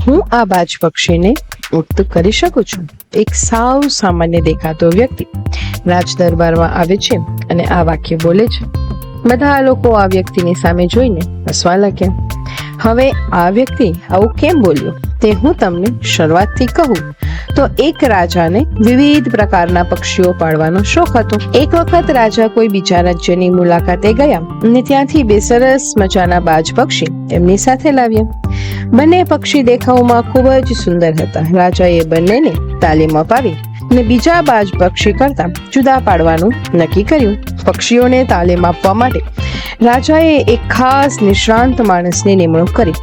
હું આ બાજ પક્ષીને ઉડતું કરી શકું છું. એક સાવ સામાન્ય દેખાતો વ્યક્તિ રાજ દરબારમાં આવે છે અને આ વાક્ય બોલે છે. બધા લોકો આ વ્યક્તિની સામે જોઈને હસવા લાગ્યા. હવે આ વ્યક્તિ આવું કેમ બોલ્યો તે હું તમને શરૂઆતથી કહું તો એક રાજાને વિવિધ પ્રકારના પક્ષીઓ પાળવાનો શોખ હતો. એક વખત રાજા કોઈ બીજા રાજ્યની મુલાકાતે ગયા અને ત્યાંથી બે સરસ મજાના બાજ પક્ષી એમની સાથે લાવ્યા. બંને પક્ષી દેખાવમાં ખૂબ જ સુંદર હતા. રાજાએ બંનેને તાલીમ અપાવી અને બીજા બાજ પક્ષી કરતા જુદા પાડવાનું નક્કી કર્યું. પક્ષીઓને તાલીમ આપવા માટે રાજાએ એક ખાસ નિષ્ણાંત માણસની નિમણૂક કરી.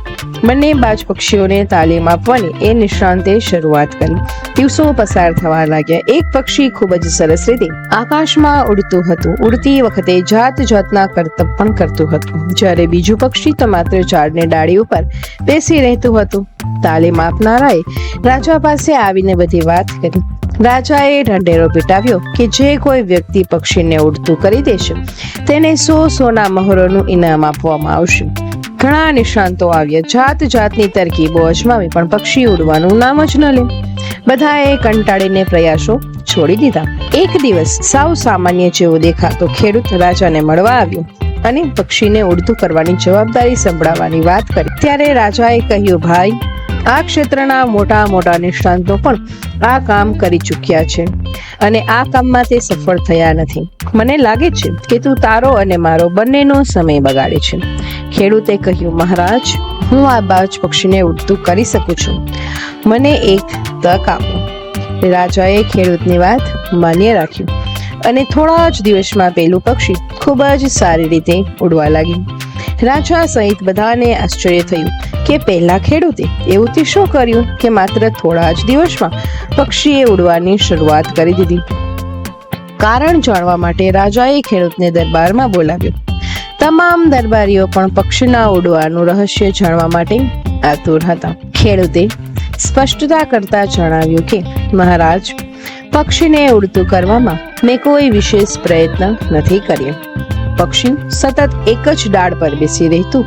બંને બાજ પક્ષીઓને તાલીમ આપવાની એ નિષ્ણાંતે શરૂઆત કરી. દિવસો પસાર થવા લાગ્યા. એક પક્ષી ખૂબ જ સરસ રીતે આકાશમાં ઉડતું હતું. ઉડતી વખતે જાત જાતના કરતબ પણ કરતું હતું, જ્યારે બીજું પક્ષી તો માત્ર ઝાડની ડાળી ઉપર બેસી રહેતું હતું. તાલીમ આપનારાએ રાજા પાસે આવીને બધી વાત કરી. રાજાએ ઢંઢેરો પીટાવ્યો કે જે કોઈ વ્યક્તિ પક્ષીને ઉડતું કરી દેશે તેને 100 સોના મહોરોનું ઇનામ આપવામાં આવશે. ઘણા નિષ્ણાંતો આવ્યા, જાત જાતની તરકીબો અજમાવી, પણ પક્ષી ઉડવાનું નામ જ ન લે. બધાએ કંટાળીને પ્રયાસો છોડી દીધા. એક દિવસ સાવ સામાન્ય જેવો દેખાતો ખેડૂત રાજાને મળવા આવ્યો અને પક્ષીને ઉડતું કરવાની જવાબદારી સંભળાવવાની વાત કરી. ત્યારે રાજાએ કહ્યું, ભાઈ, આ ક્ષેત્રના મોટા મોટા નિષ્ણાંતો પણ આ કામ કરી ચૂક્યા છે અને આ કામમાં તે સફળ થયા નથી. મને લાગે છે કે તું તારો અને મારો બંનેનો સમય બગાડે છે. ખેડૂતે કહ્યું, મહારાજ, હું આ બાજ પક્ષીને ઉડતું કરી શકું છું. મને એક તક આપો. રાજાએ ખેડૂતની વાત માન્ય રાખ્યું અને થોડા જ દિવસમાં પેલું પક્ષી ખૂબ જ સારી રીતે ઉડવા લાગ્યું. રાજા સહિત બધાને આશ્ચર્ય થયું કે પહેલા ખેડૂતે એવું તે શું કર્યું કે માત્ર થોડા જ દિવસમાં પક્ષીએ ઉડવાની શરૂઆત કરી દીધી. કારણ જાણવા માટે રાજાએ ખેડૂતને દરબારમાં બોલાવ્યો. તમામ દરબારીઓ પણ પક્ષીના ઉડવાનું રહસ્ય જાણવા માટે આતુર હતા. ખેડૂતે સ્પષ્ટતા કરતા જણાવ્યું કે મહારાજ, પક્ષીને ઉડતું કરવામાં મેં કોઈ વિશેષ પ્રયત્ન નથી કર્યો. પક્ષી સતત એક જ ડાળ પર બેસી રહેતું,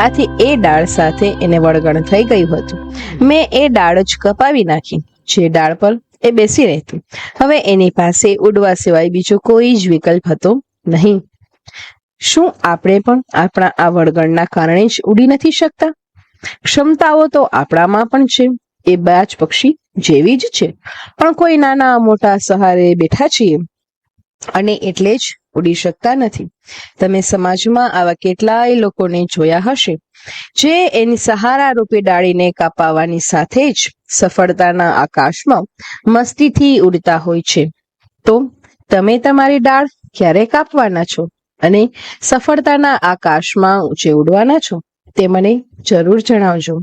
આથી એ ડાળ સાથે એને વળગણ થઈ ગયું હતું. મેં એ ડાળ જ કપાવી નાખી જે ડાળ પર એ બેસી રહેતું. હવે એની પાસે ઉડવા સિવાય બીજો કોઈ જ વિકલ્પ હતો નહીં. શું આપણે પણ આપણા આ વળગણના કારણે જ ઉડી નથી શકતા? ક્ષમતાઓ તો આપણામાં પણ છે, એ બાજ પક્ષી જેવી જ છે, પણ કોઈ નાના મોટા સહારે બેઠા છીએ અને એટલે જ ઉડી શકતા નથી. તમે સમાજમાં આવા કેટલાય લોકોને જોયા હશે જે એની સહારા રૂપે ડાળીને કાપાવાની સાથે જ સફળતાના આકાશમાં મસ્તીથી ઉડતા હોય છે. તો તમે તમારી ડાળ ક્યારે કાપવાના છો અને સફળતાના આકાશમાં ઊંચે ઉડવાના છો તે મને જરૂર જણાવજો.